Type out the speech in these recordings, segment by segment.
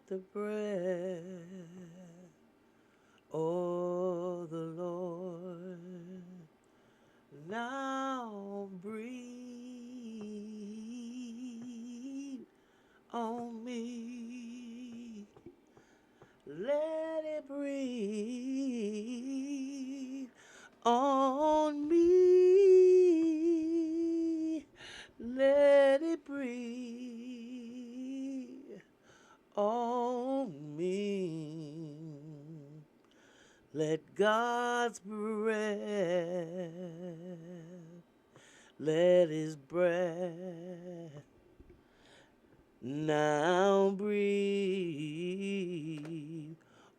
the breath of the Lord. Now breathe on me. Let it breathe on me. Let it breathe on me. Let God's breath, let his breath now breathe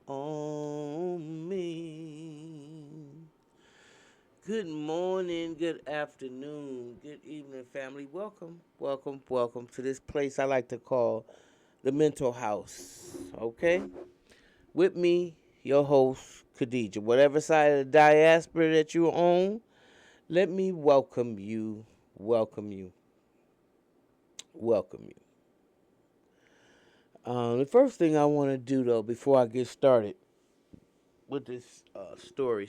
on me. Good morning, good afternoon, good evening, family. Welcome, welcome, welcome to this place I like to call the mental house. Okay? With me, your host, Khadija. Whatever side of the diaspora that you're on, let me welcome you, welcome you, welcome you. The first thing I want to do, though, before I get started with this story,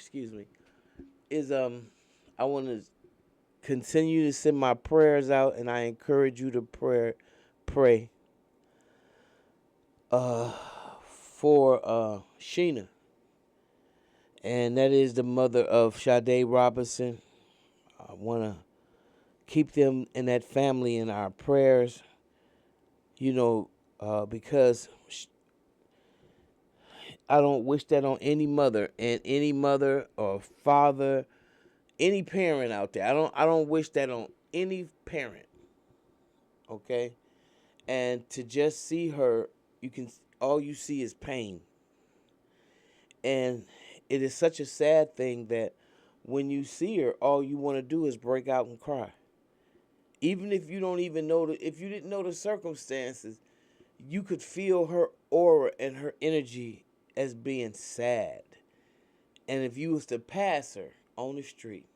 is I want to continue to send my prayers out, and I encourage you to pray uh, for Sheena, and that is the mother of Sade Robinson. I want to keep them and that family in our prayers, because I don't wish that on any mother and any mother or father, any parent out there. I don't wish that on any parent. Okay? And to just see her, all you see is pain. And it is such a sad thing that when you see her, all you want to do is break out and cry. Even if you don't even know if you didn't know the circumstances, you could feel her aura and her energy as being sad. And if you was to pass her on the street,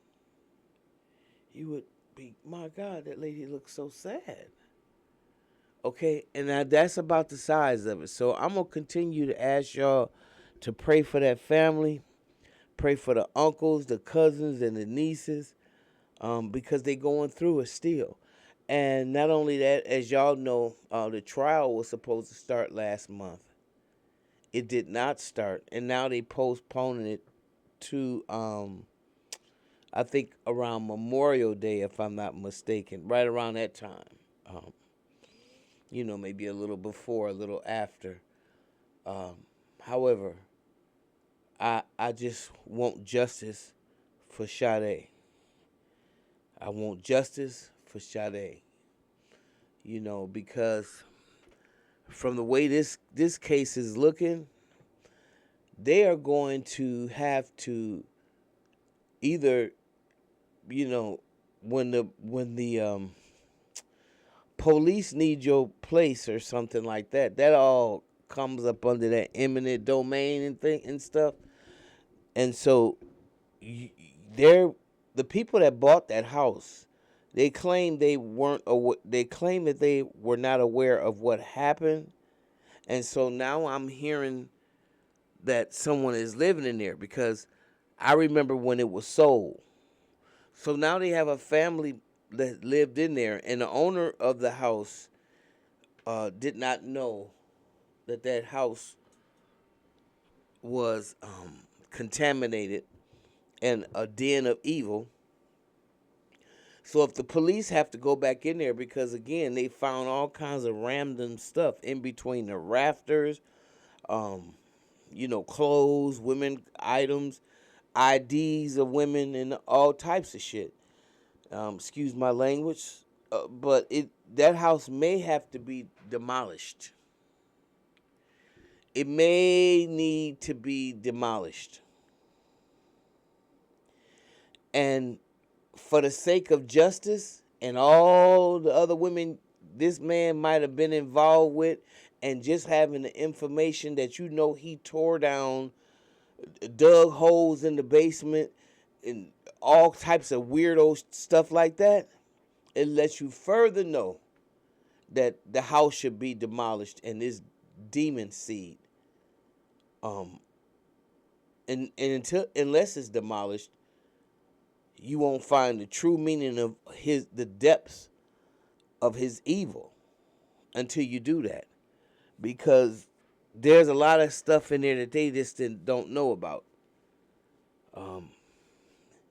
you would be, my God, that lady looks so sad. Okay, and now that's about the size of it. So I'm gonna continue to ask y'all to pray for that family, pray for the uncles, the cousins, and the nieces, because they going through it still. And not only that, as y'all know, the trial was supposed to start last month. It did not start, and now they postponing it to I think around Memorial Day, if I'm not mistaken, right around that time. Um, maybe a little before, a little after. Um, However, I just want justice for Sade. I want justice for Sade. Because from the way this case is looking, they are going to have to either, when the police need your place or something like that. That all comes up under that eminent domain and thing and stuff. And so they're the people that bought that house. They claim they weren't. They claim that they were not aware of what happened, and so now I'm hearing that someone is living in there because I remember when it was sold. So now they have a family that lived in there, and the owner of the house did not know that that house was contaminated and a den of evil. So if the police have to go back in there because again they found all kinds of random stuff in between the rafters, um, clothes, women items, IDs of women, and all types of shit. Excuse my language, but that house may have to be demolished. It may need to be demolished. And for the sake of justice and all the other women this man might have been involved with, and just having the information that he tore down, dug holes in the basement, and all types of weirdo stuff like that, it lets you further know that the house should be demolished and this demon seed. And unless it's demolished, you won't find the true meaning of the depths of his evil until you do that, because there's a lot of stuff in there that they just don't know about.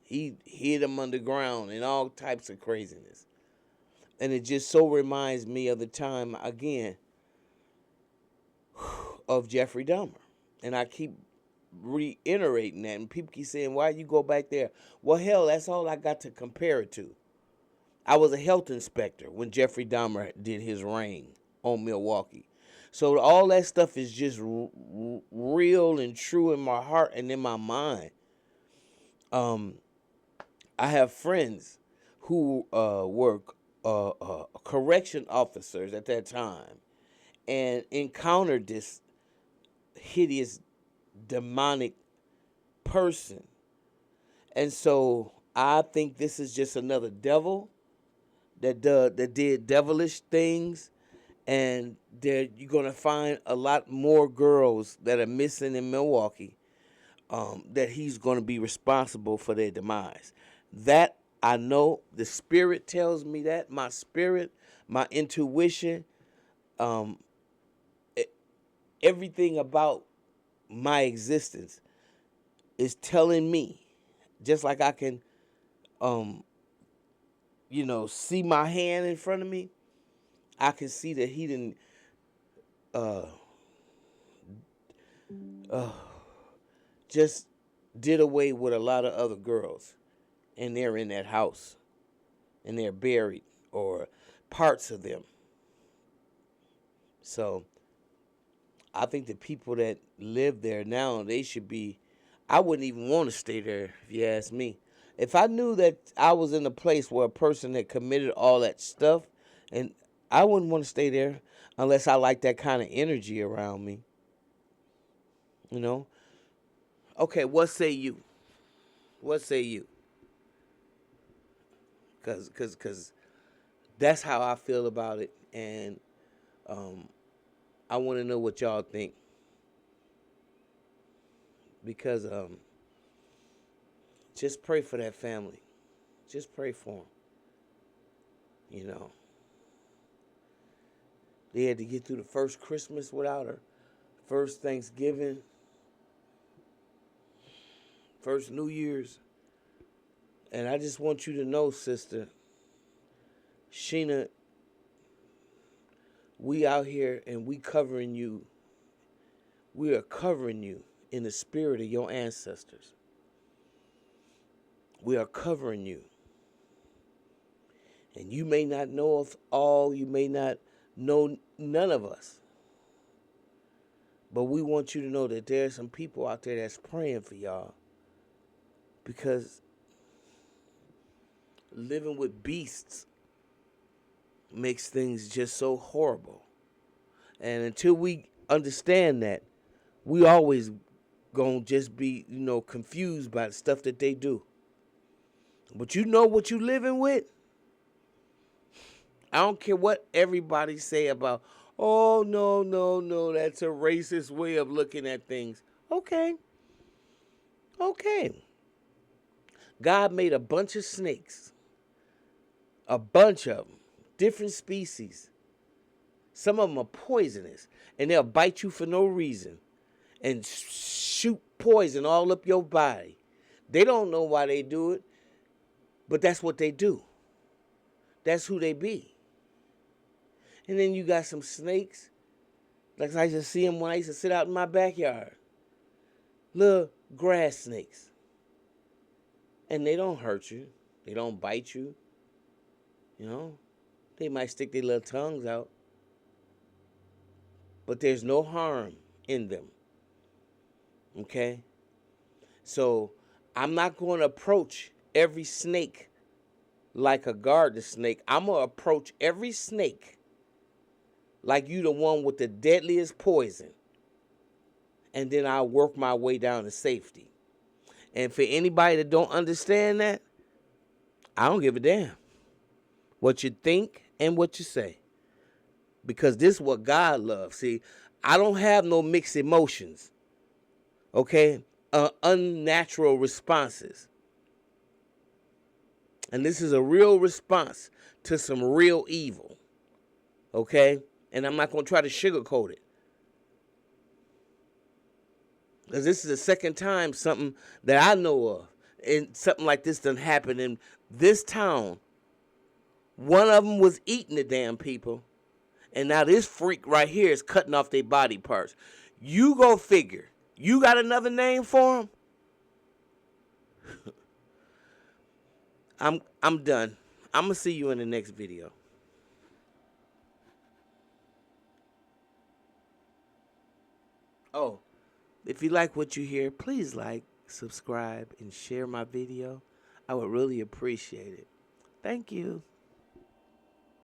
He hid them underground and all types of craziness, and it just so reminds me of the time again of Jeffrey Dahmer, and I keep reiterating that, and people keep saying, why you go back there? Well, hell, that's all I got to compare it to. I was a health inspector when Jeffrey Dahmer did his reign on Milwaukee. So all that stuff is just real and true in my heart and in my mind. I have friends who were correction officers at that time and encountered this hideous demonic person. And so I think this is just another devil that did devilish things, and you're gonna find a lot more girls that are missing in Milwaukee, that he's gonna be responsible for their demise. That I know, the spirit tells me that. My spirit, my intuition, everything about my existence is telling me, just like I can, see my hand in front of me, I can see that he didn't just did away with a lot of other girls, and they're in that house, and they're buried, or parts of them. So I think the people that live there now, they should be, I wouldn't even want to stay there, if you ask me. If I knew that I was in a place where a person had committed all that stuff, and I wouldn't want to stay there unless I like that kind of energy around me. Okay, what say you? What say you? Because that's how I feel about it, and I want to know what y'all think, because just pray for that family. Just pray for them. They had to get through the first Christmas without her, first Thanksgiving, first New Year's. And I just want you to know, Sister Sheena, we out here and we covering you. We are covering you in the spirit of your ancestors. We are covering you. And you may not know of all, you may not know none of us. But we want you to know that there's some people out there that's praying for y'all. Because living with beasts makes things just so horrible. And until we understand that, we always gonna just be, confused by the stuff that they do. But you know what you living with? I don't care what everybody say about, oh, no, that's a racist way of looking at things. Okay. God made a bunch of snakes. A bunch of them. Different species. Some of them are poisonous. And they'll bite you for no reason. And shoot poison all up your body. They don't know why they do it. But that's what they do. That's who they be. And then you got some snakes. Like I used to see them when I used to sit out in my backyard. Little grass snakes. And they don't hurt you. They don't bite you. They might stick their little tongues out. But there's no harm in them. Okay? So I'm not going to approach every snake like a garden snake. I'm going to approach every snake like you the one with the deadliest poison. And then I'll work my way down to safety. And for anybody that don't understand that, I don't give a damn what you think and what you say. Because this is what God loves. See, I don't have no mixed emotions, okay? Unnatural responses. And this is a real response to some real evil, okay? And I'm not going to try to sugarcoat it. Because this is the second time something that I know of, and something like this done happened in this town. One of them was eating the damn people, and now this freak right here is cutting off their body parts. You go figure. You got another name for him? I'm done. I'm going to see you in the next video. Oh, if you like what you hear, please like, subscribe, and share my video. I would really appreciate it. Thank you.